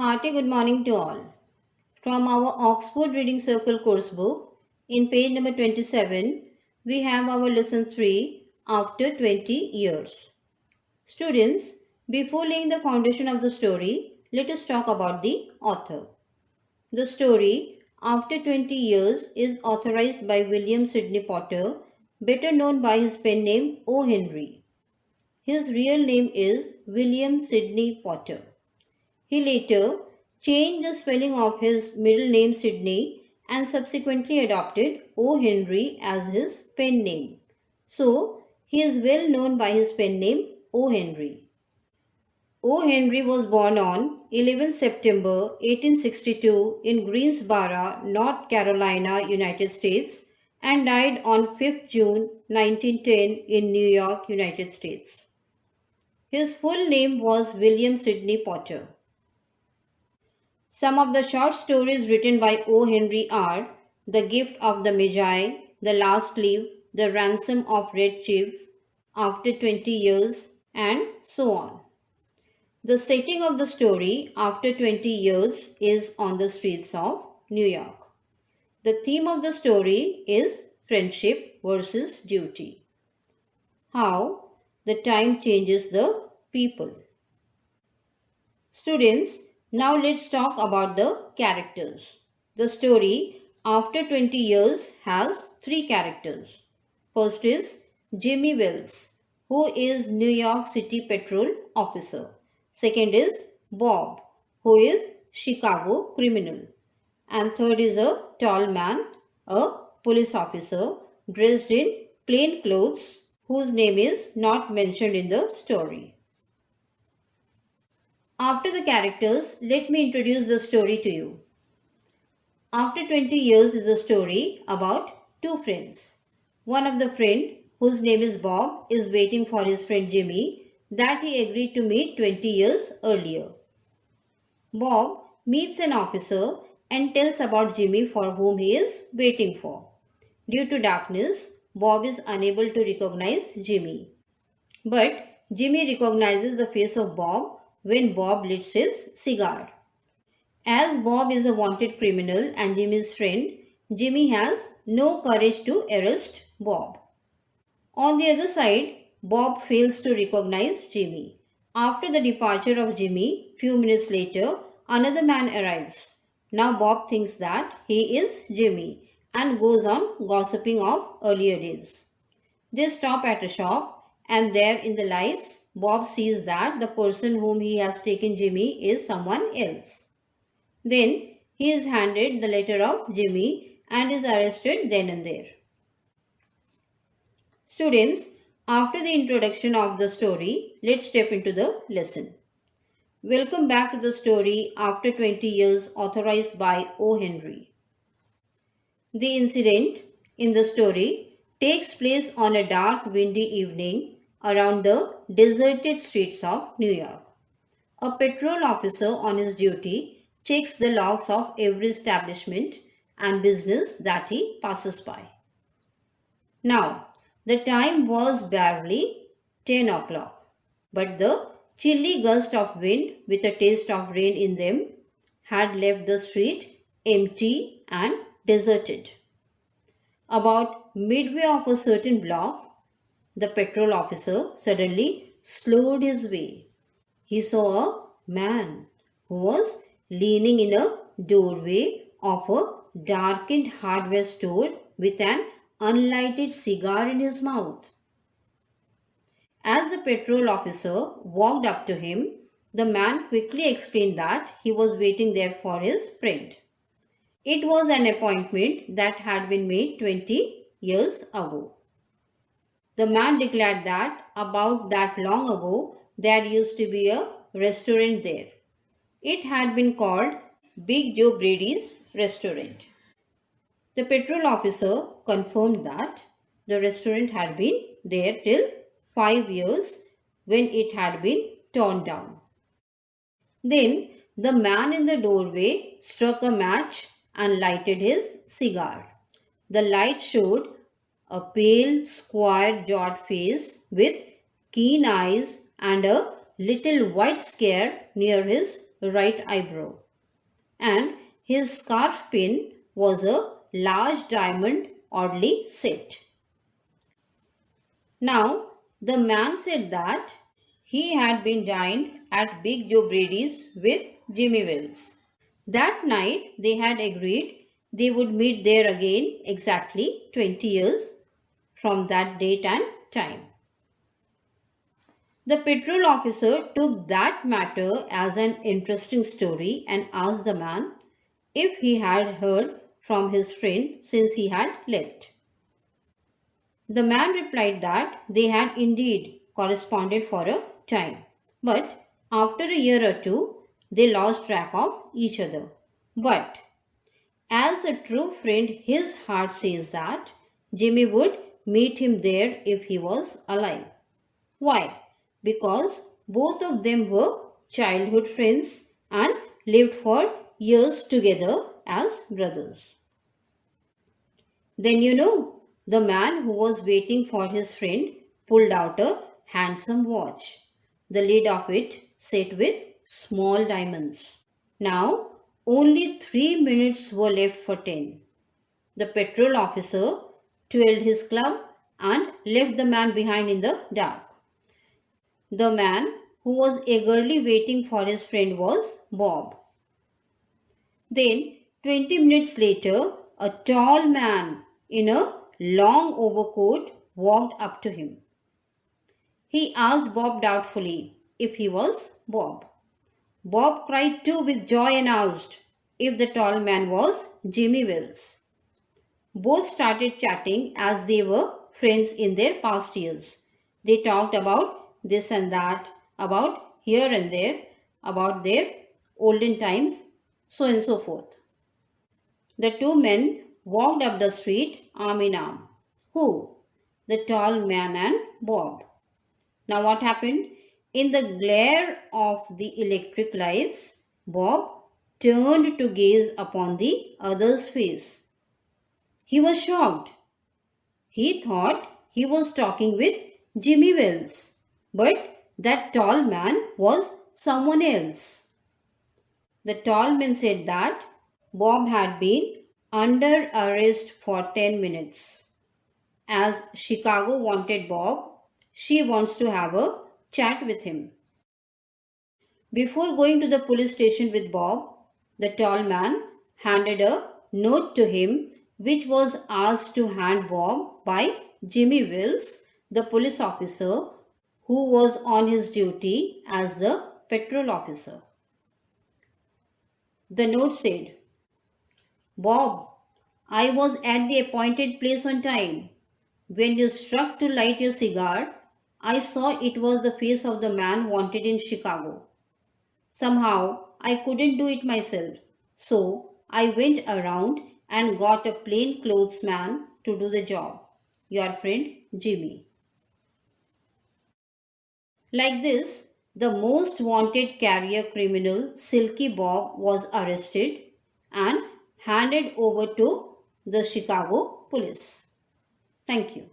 hearty good morning to all. From our Oxford Reading Circle course book, in page number 27, we have our lesson 3 after 20 years. Students, before laying the foundation of the story, let us talk about the author. The story After 20 Years is authorized by William Sidney Potter, better known by his pen name O. Henry. His real name is William Sidney Potter. He later changed the spelling of his middle name Sidney and subsequently adopted O. Henry as his pen name. So, he is well known by his pen name O. Henry. O. Henry was born on 11 September 1862 in Greensboro, North Carolina, United States, and died on 5th June 1910 in New York, United States. His full name was William Sidney Potter. Some of the short stories written by O. Henry are The Gift of the Magi, The Last Leaf, The Ransom of Red Chief, After 20 Years, and so on. The setting of the story After 20 Years is on the streets of New York. The theme of the story is friendship versus duty. How the time changes the people. Students, now let's talk about the characters. The story After 20 Years has 3 characters. First is Jimmy Wells, who is New York City Patrol officer. Second is Bob, who is Chicago criminal. And third is a tall man, a police officer dressed in plain clothes, whose name is not mentioned in the story. After the characters, let me introduce the story to you. After 20 Years is a story about 2 friends. One of the friend, whose name is Bob, is waiting for his friend Jimmy that he agreed to meet 20 years earlier. Bob meets an officer and tells about Jimmy for whom he is waiting for. Due to darkness, Bob is unable to recognize Jimmy. But Jimmy recognizes the face of Bob when Bob lights his cigar. As Bob is a wanted criminal and Jimmy's friend, Jimmy has no courage to arrest Bob. On the other side, Bob fails to recognize Jimmy. After the departure of Jimmy, few minutes later, another man arrives. Now Bob thinks that he is Jimmy and goes on gossiping of earlier days. They stop at a shop and there in the lights, Bob sees that the person whom he has taken Jimmy is someone else. Then he is handed the letter of Jimmy and is arrested then and there. Students, after the introduction of the story, let's step into the lesson. Welcome back to the story After 20 Years authorized by O. Henry. The incident in the story takes place on a dark, windy evening around the deserted streets of New York. A patrol officer on his duty checks the logs of every establishment and business that he passes by. Now, the time was barely 10 o'clock, but the chilly gust of wind with a taste of rain in them had left the street empty and deserted. About midway of a certain block, the patrol officer suddenly slowed his way. He saw a man who was leaning in a doorway of a darkened hardware store with an unlighted cigar in his mouth. As the patrol officer walked up to him, the man quickly explained that he was waiting there for his friend. It was an appointment that had been made 20 years ago. The man declared that about that long ago there used to be a restaurant there. It had been called Big Joe Brady's restaurant. The patrol officer confirmed that the restaurant had been there till 5 years when it had been torn down. Then the man in the doorway struck a match and lighted his cigar. The light showed a pale, square-jawed face with keen eyes and a little white scare near his right eyebrow, and his scarf pin was a large diamond oddly set. Now, the man said that he had been dined at Big Joe Brady's with Jimmy Wells. That night, they had agreed they would meet there again exactly 20 years from that date and time. The patrol officer took that matter as an interesting story and asked the man if he had heard from his friend since he had left. The man replied that they had indeed corresponded for a time, but after a year or two, they lost track of each other. But as a true friend, his heart says that Jimmy would meet him there if he was alive. Why? Because both of them were childhood friends and lived for years together as brothers. Then the man who was waiting for his friend pulled out a handsome watch, the lid of it set with small diamonds. Now, only 3 minutes were left for 10. The patrol officer twirled his club and left the man behind in the dark. The man who was eagerly waiting for his friend was Bob. Then, 20 minutes later, a tall man in a long overcoat walked up to him. He asked Bob doubtfully if he was Bob. Bob cried too with joy and asked if the tall man was Jimmy Wells. Both started chatting as they were friends in their past years. They talked about this and that, about here and there, about their olden times, so and so forth. The two men walked up the street arm in arm. Who? The tall man and Bob. Now what happened? In the glare of the electric lights, Bob turned to gaze upon the other's face. He was shocked. He thought he was talking with Jimmy Wells, but that tall man was someone else. The tall man said that Bob had been under arrest for 10 minutes. As Chicago wanted Bob, she wants to have a chat with him. Before going to the police station with Bob, the tall man handed a note to him which was asked to hand Bob by Jimmy Wells, the police officer who was on his duty as the patrol officer. The note said, Bob, I was at the appointed place on time. When you struck to light your cigar, I saw it was the face of the man wanted in Chicago. Somehow, I couldn't do it myself, so I went around and got a plain clothes man to do the job. Your friend Jimmy. Like this, the most wanted career criminal Silky Bob was arrested and handed over to the Chicago police. Thank you.